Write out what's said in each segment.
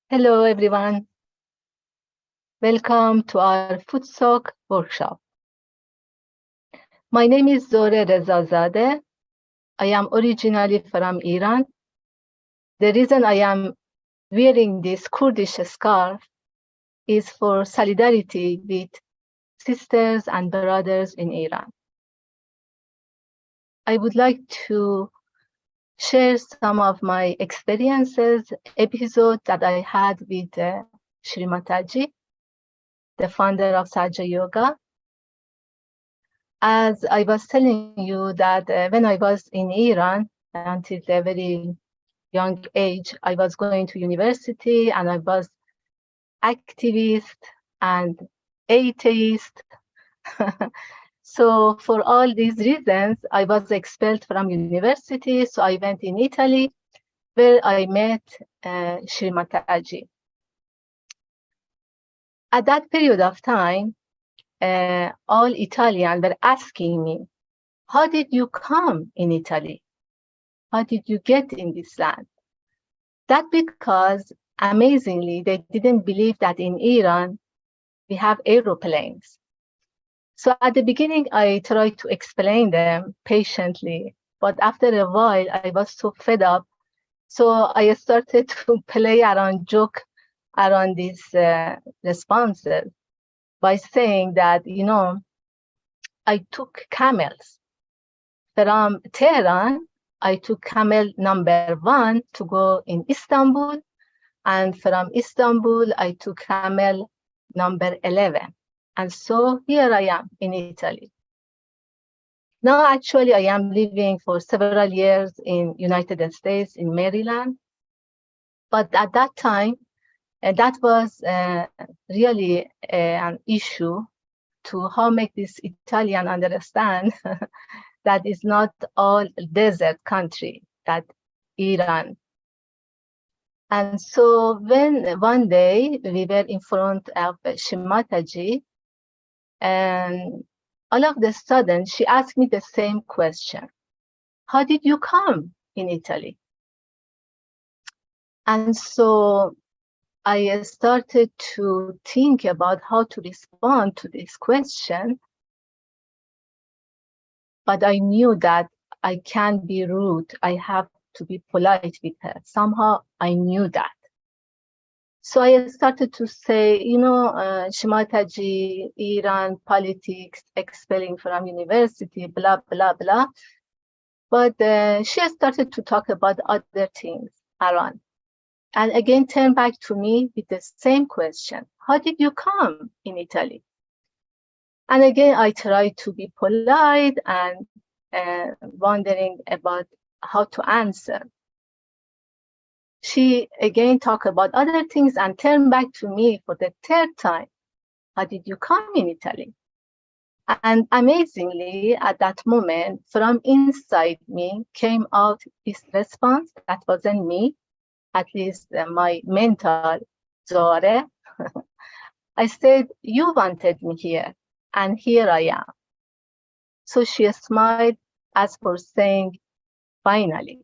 Hello, everyone. Welcome to our Footsoak workshop. My name is Zoreh Rezazadeh. I am originally from Iran. The reason I am wearing this Kurdish scarf is for solidarity with sisters and brothers in Iran. I would like to share some of my experiences, episodes that I had with Shri Mataji, the founder of Sahaja Yoga. As I was telling you that when I was in Iran until a very young age, I was going to university and I was activist and atheist. So for all these reasons, I was expelled from university. So I went in Italy where I met Shri Mataji. At that period of time, all Italians were asking me, how did you come in Italy? How did you get in this land? That because, amazingly, they didn't believe that in Iran, we have aeroplanes. So at the beginning, I tried to explain them patiently, but after a while, I was so fed up. So I started to play around, joke around these responses by saying that, I took camels from Tehran. I took camel number 1 to go in Istanbul, and from Istanbul, I took camel number 11. And so here I am in Italy. Now, actually, I am living for several years in United States, in Maryland. But at that time, that was really an issue to how make this Italian understand that it's not all desert country, that Iran. And so when one day we were in front of Shimataji, and all of a sudden she asked me the same question. How did you come in Italy? And so I started to think about how to respond to this question. But I knew that I can't be rude. I have to be polite with her. Somehow I knew that. So I started to say, Shimataji, Iran, politics, expelling from university, blah, blah, blah. But she started to talk about other things around. And again, turned back to me with the same question. How did you come in Italy? And again, I tried to be polite and wondering about how to answer. She again talked about other things and turned back to me for the third time. How did you come in Italy? And amazingly, at that moment, from inside me came out this response that wasn't me, at least my mental Zoreh. I said, you wanted me here, and here I am. So she smiled as for saying, finally.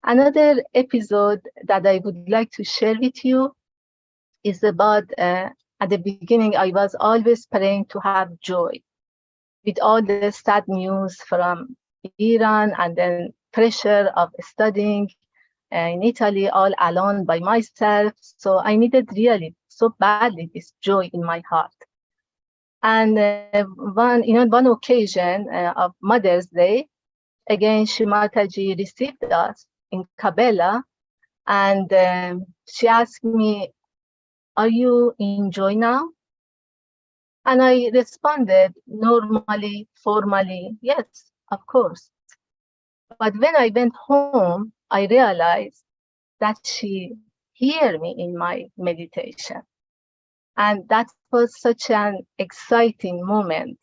Another episode that I would like to share with you is about, at the beginning, I was always praying to have joy. With all the sad news from Iran and then pressure of studying in Italy all alone by myself. So I needed really so badly this joy in my heart. And one occasion of Mother's Day, again, Shimataji received us in Kabela, and she asked me, are you in joy now? And I responded normally, formally, yes, of course. But when I went home, I realized that she heard me in my meditation. And that was such an exciting moment,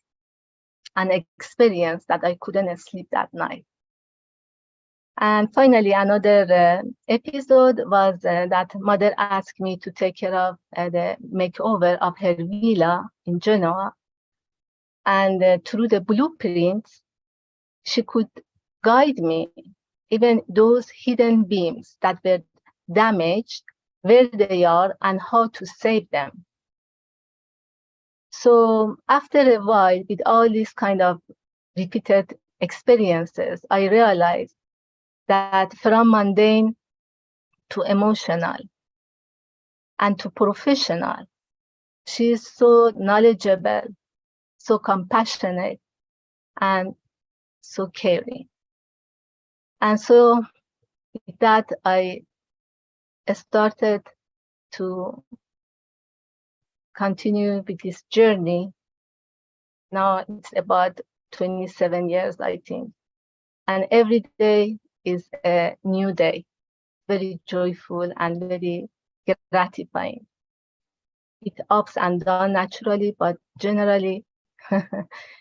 an experience that I couldn't sleep that night. And finally, another episode was that mother asked me to take care of the makeover of her villa in Genoa. And through the blueprints, she could guide me, even those hidden beams that were damaged, where they are and how to save them. So after a while, with all these kind of repeated experiences, I realized that from mundane to emotional and to professional, she is so knowledgeable, so compassionate, and so caring. And so with that, I started to continue with this journey. Now it's about 27 years, I think. And every day is a new day, very joyful and very gratifying. It ups and downs naturally, but generally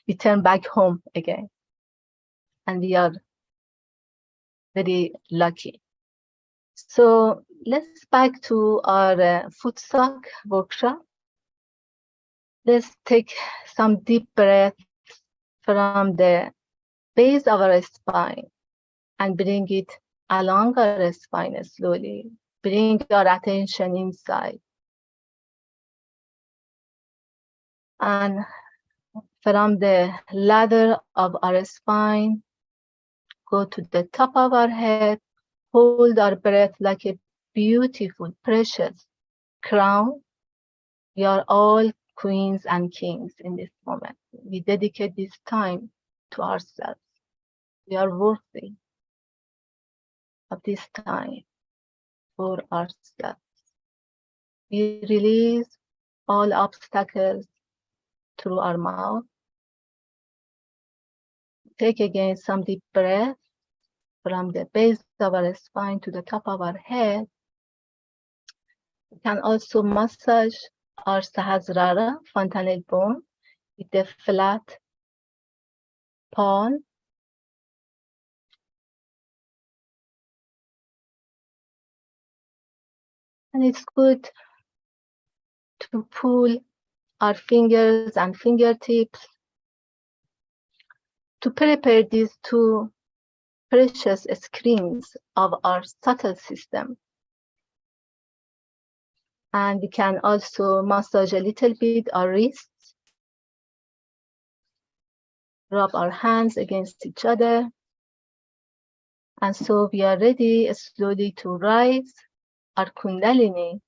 we turn back home again. And we are very lucky. So let's back to our Footsoak workshop. Let's take some deep breaths from the base of our spine and bring it along our spine slowly. Bring our attention inside. And from the ladder of our spine, go to the top of our head, hold our breath like a beautiful, precious crown. We are all queens and kings in this moment. We dedicate this time to ourselves. We are worthy of this time for ourselves. We release all obstacles through our mouth. Take again some deep breath from the base of our spine to the top of our head. We can also massage our Sahaja fontanel bone with the flat palm. And it's good to pull our fingers and fingertips to prepare these two precious screens of our subtle system. And we can also massage a little bit our wrists, rub our hands against each other. And so we are ready slowly to rise our Kundalini.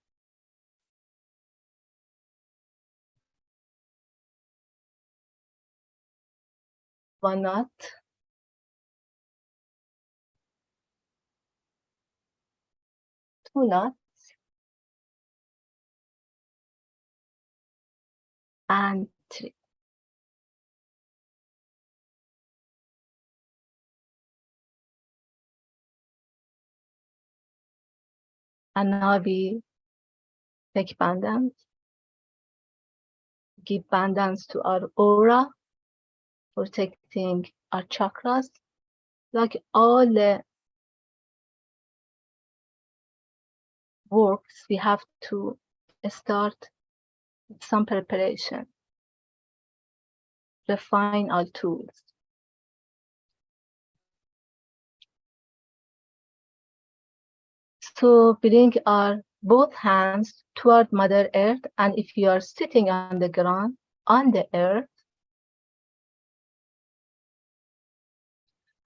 One knot. Two knots. And three. And now we take bandans. Give bandans to our aura, protecting our chakras. Like all the works, we have to start with some preparation. Refine our tools. So bring our both hands toward Mother Earth, and if you are sitting on the ground, on the earth,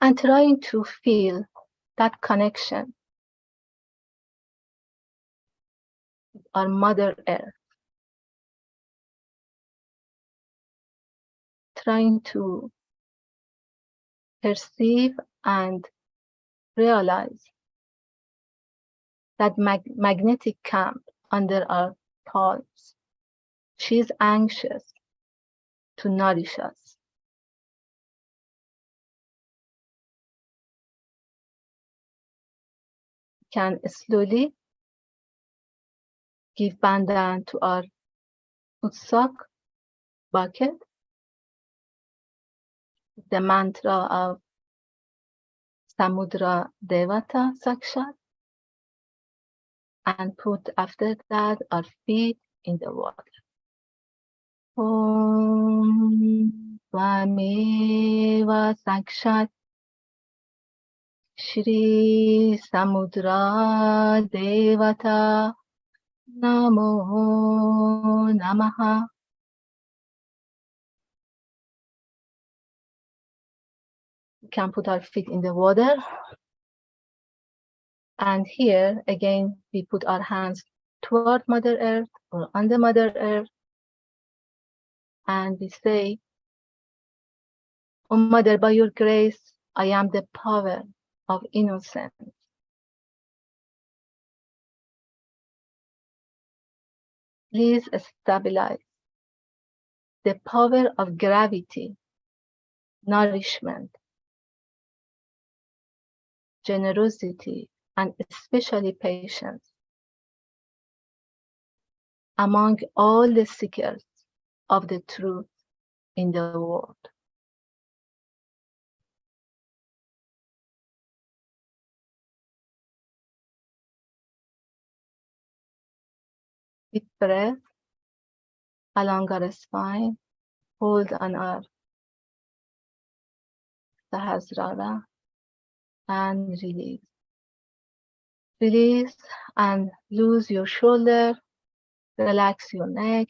and trying to feel that connection with our Mother Earth. Trying to perceive and realize that magnetic camp under our palms. She's anxious to nourish us. Can slowly give bandan to our Footsoak bucket. The mantra of Samudra Devata Sakshat, and put after that our feet in the water. Om Tvameva Sakshat Shri Samudra Devata Namo Namaha. We can put our feet in the water. And here, again, we put our hands toward Mother Earth or under Mother Earth. And we say, "O Mother, by your grace, I am the power of innocence. Please stabilize the power of gravity, nourishment, generosity, and especially patience among all the seekers of the truth in the world." Deep breath along our spine, hold on our Sahaja and release. Release and loose your shoulder, relax your neck,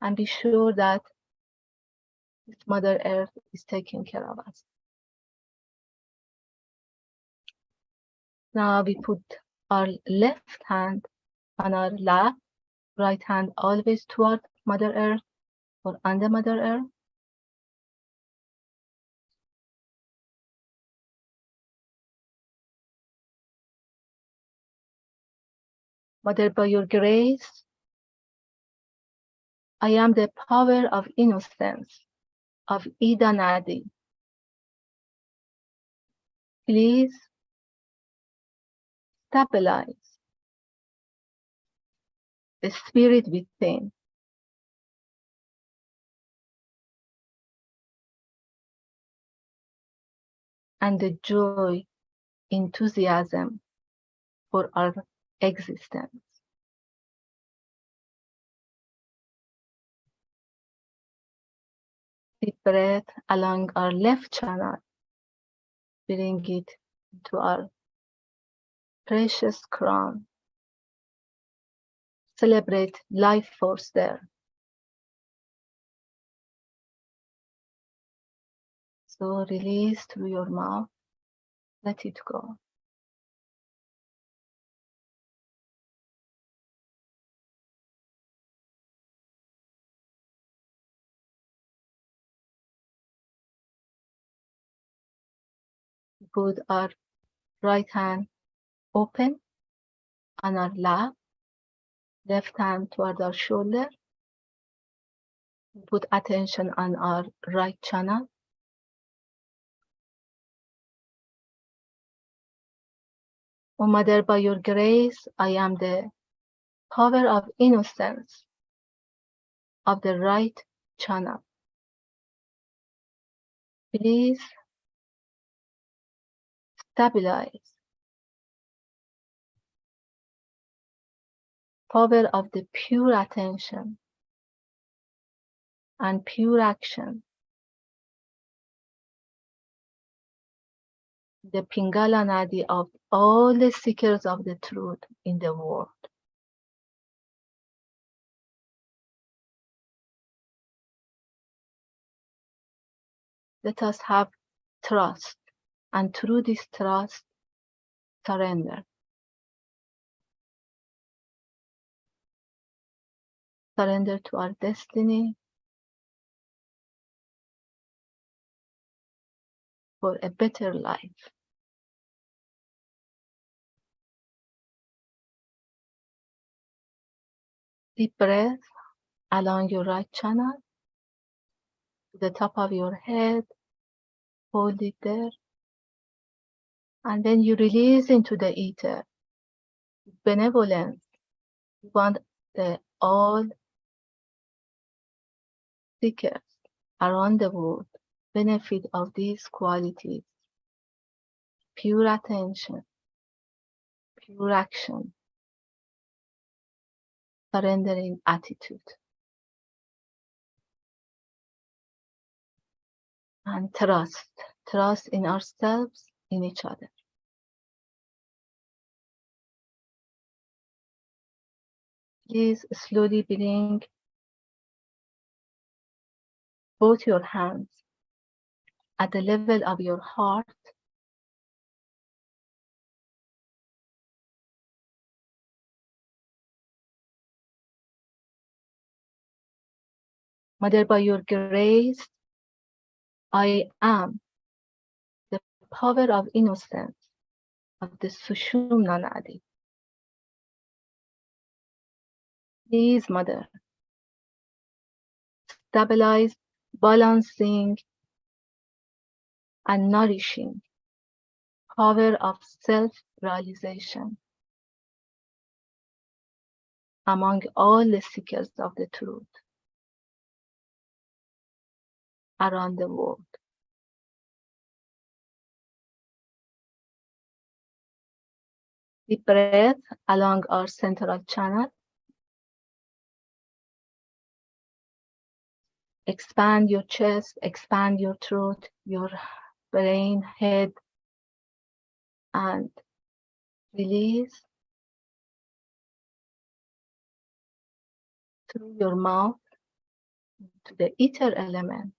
and be sure that this Mother Earth is taking care of us. Now we put our left hand on our lap, right hand always toward Mother Earth or under Mother Earth. Mother, by your grace, I am the power of innocence of Ida Nadi. Please stabilize the spirit within and the joy, enthusiasm for our existence. Deep breath along our left channel, bring it to our precious crown. Celebrate life force there. So release through your mouth, let it go. Put our right hand open on our lap, left hand toward our shoulder. Put attention on our right channel. O Mother, by your grace, I am the power of innocence of the right channel. Please stabilize power of the pure attention and pure action, the Pingala Nadi of all the seekers of the truth in the world. Let us have trust, and through this trust, surrender. Surrender to our destiny for a better life. Deep breath along your right channel, to the top of your head, hold it there, and then you release into the ether. Benevolence. We want all seekers around the world benefit of these qualities: pure attention, pure action, surrendering attitude, and trust in ourselves, in each other. Please slowly bring both your hands at the level of your heart. Mother, by your grace, I am the power of innocence of the Sushumna Nadi. Please, Mother, stabilize, balancing, and nourishing power of self-realization among all the seekers of the truth around the world. Deep breath along our central channel. Expand your chest, expand your throat, your brain, head, and release through your mouth to the ether element.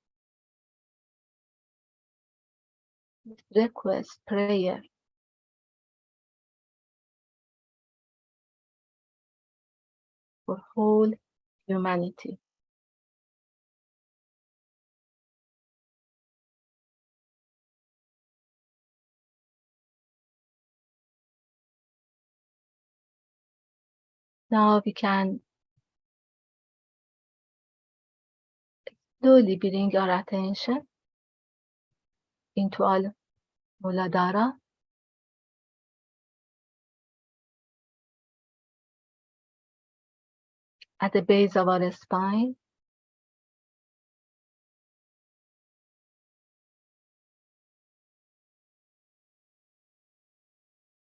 Request prayer for whole humanity. Now we can slowly bring our attention into our Muladhara, at the base of our spine.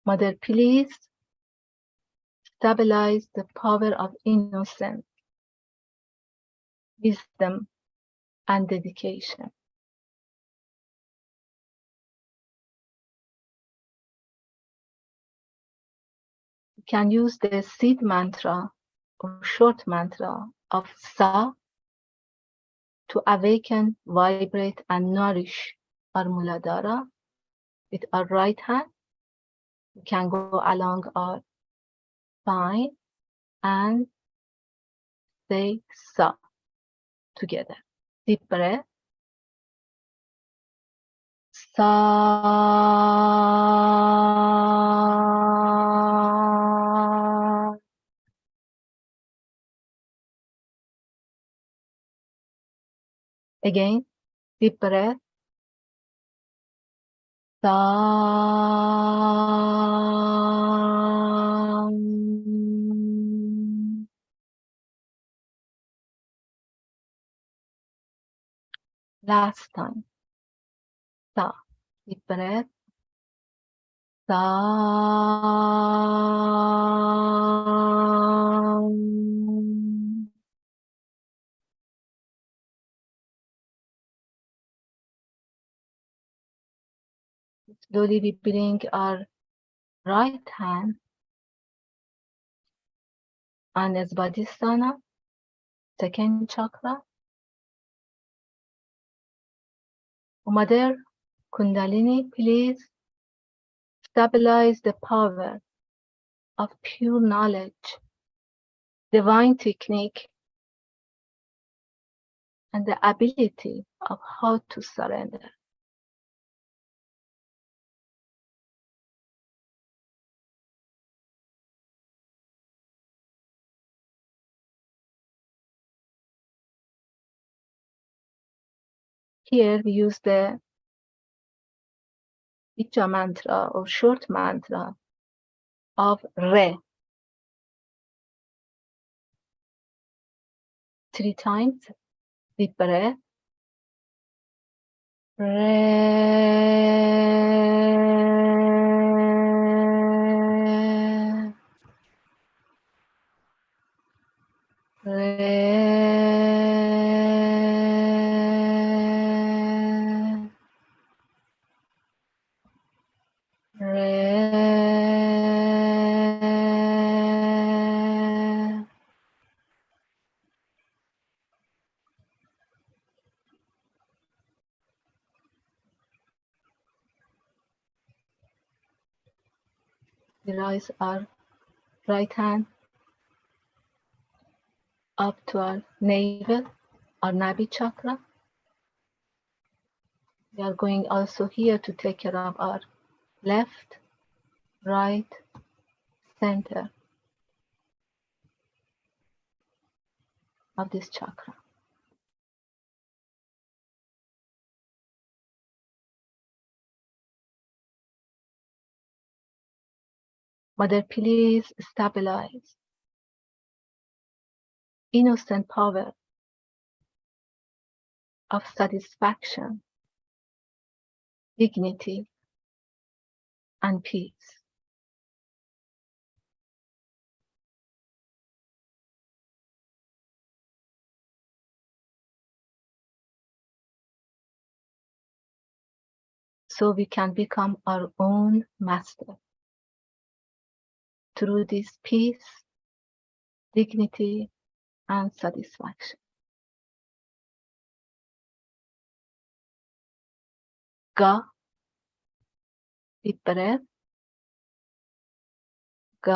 Mother, please stabilize the power of innocence, wisdom, and dedication. You can use the seed mantra or short mantra of Sa to awaken, vibrate, and nourish our Muladhara with our right hand. We can go along our spine and say Sa together. Deep breath. Sa. Again, deep breath. Sa. Last time. Sa. Deep breath. Sa. Slowly we bring our right hand on Svadhisthana, second chakra. Mother Kundalini, please stabilize the power of pure knowledge, divine technique, and the ability of how to surrender. Here we use the Bija mantra or short mantra of Re. 3 times. Deep breath. Re. Re. Re. We raise our right hand up to our navel, our Nabi chakra. We are going also here to take care of our left, right, center of this chakra. Mother, please stabilize innocent power of satisfaction, dignity, and peace. So we can become our own master through this peace, dignity, and satisfaction. Ga, deep breath. Ga.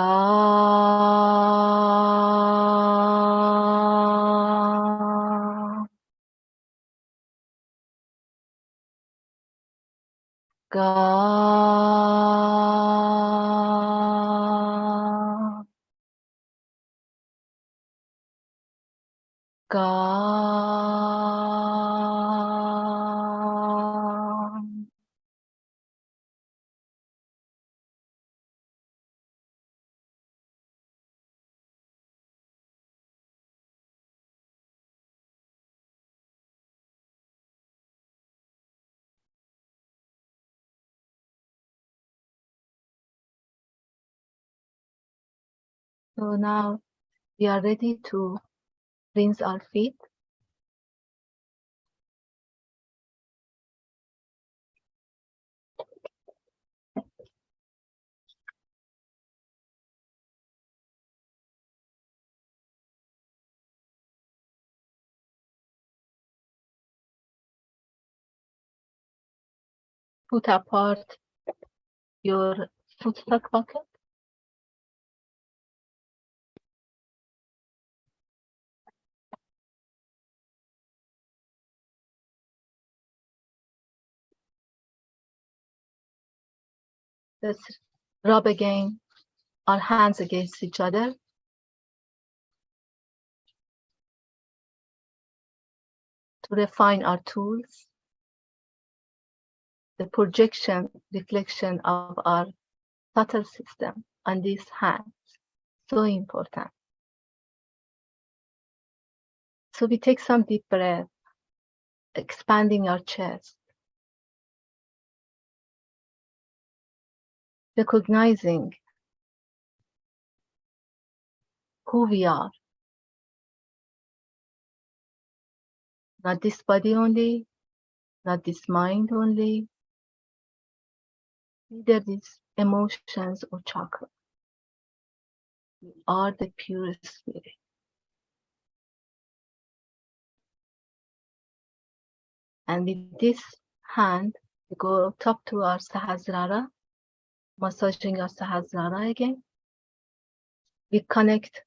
Ga. Ga. So now we are ready to rinse our feet. Put apart your Footsoak bucket. Let's rub again our hands against each other. To refine our tools, the projection, reflection of our subtle system on these hands, so important. So we take some deep breath, expanding our chest, recognizing who we are, not this body only, not this mind only, neither these emotions or chakra. We are the pure spirit. And with this hand, we go top to our Sahasrara, massaging our Sahasrara again. We connect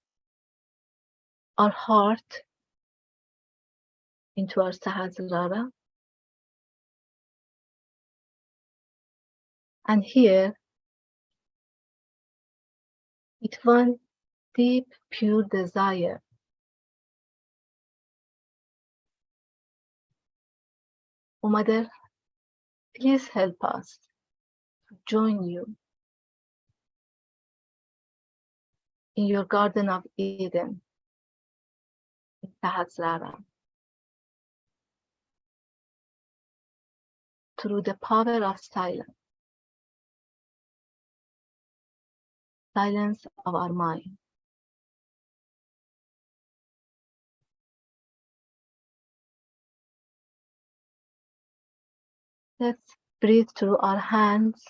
our heart into our Sahasrara. And here, with one deep, pure desire, oh Mother, please help us to join you in your Garden of Eden, in Sahasrara, through the power of silence of our mind. Let's breathe through our hands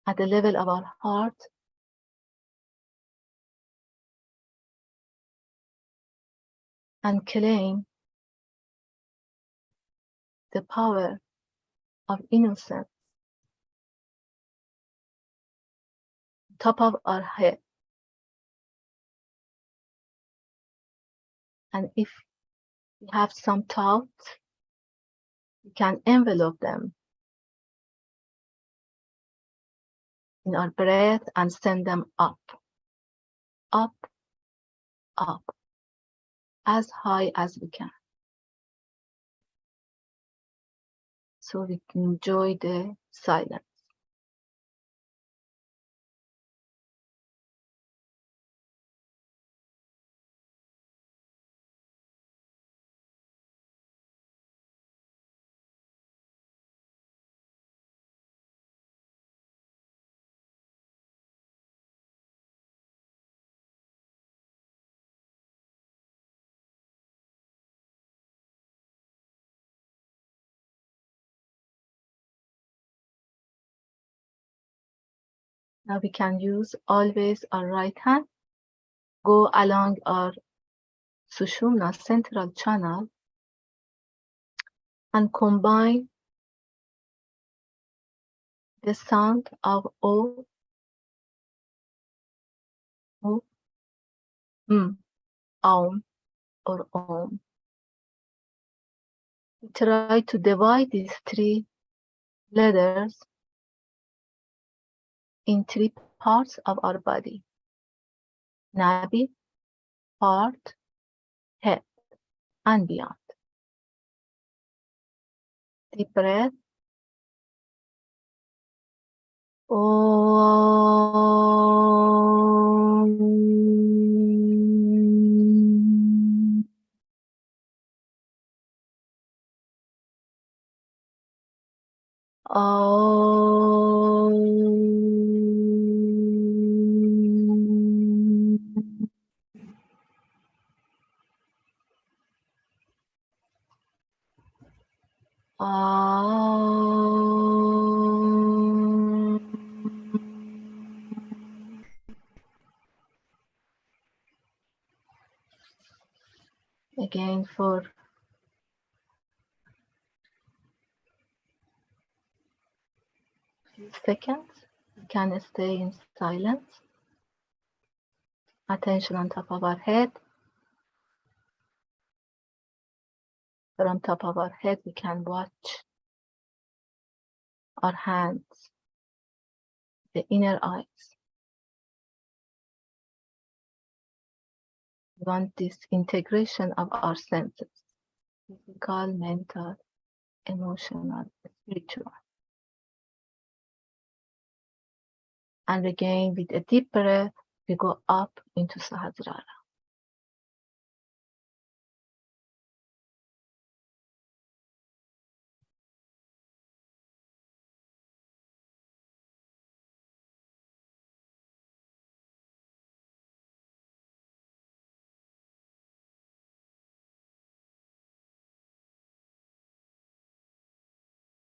at the level of our heart. And claim the power of innocence, top of our head. And if we have some thoughts, we can envelope them in our breath and send them up, up, up, as high as we can. So we can enjoy the silence. Now we can use always our right hand, go along our Sushumna central channel and combine the sound of O, O, Om or Om. We try to divide these three letters in three parts of our body: Nabi, heart, head, and beyond. Deep breath. Om. Om. Again for a few seconds, we can stay in silence. Attention on top of our head. From top of our head, we can watch our hands, the inner eyes. We want this integration of our senses: physical, mental, emotional, spiritual. And again, with a deep breath, we go up into Sahaja.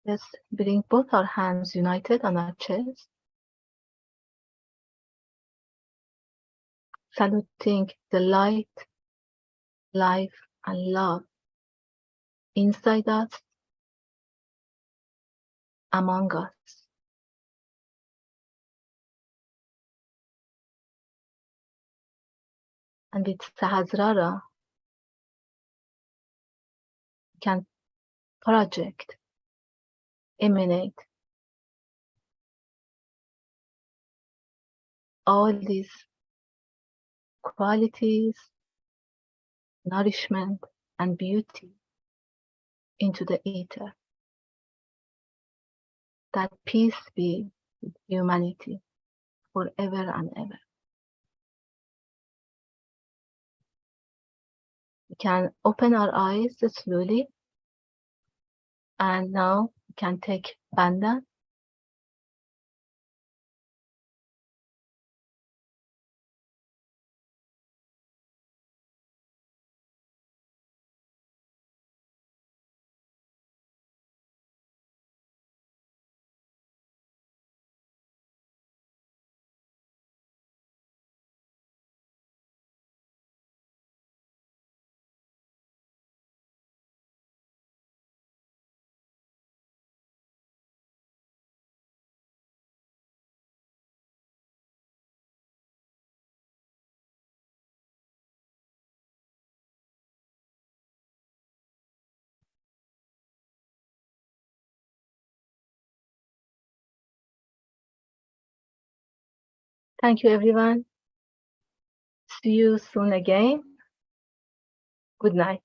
Let's bring both our hands united on our chest, saluting the light, life, and love inside us, among us. And with Sahasrara, we can project, emanate all these qualities, nourishment, and beauty into the ether. That peace be with humanity forever and ever. We can open our eyes slowly, and now we can take Banda. Thank you, everyone. See you soon again. Good night.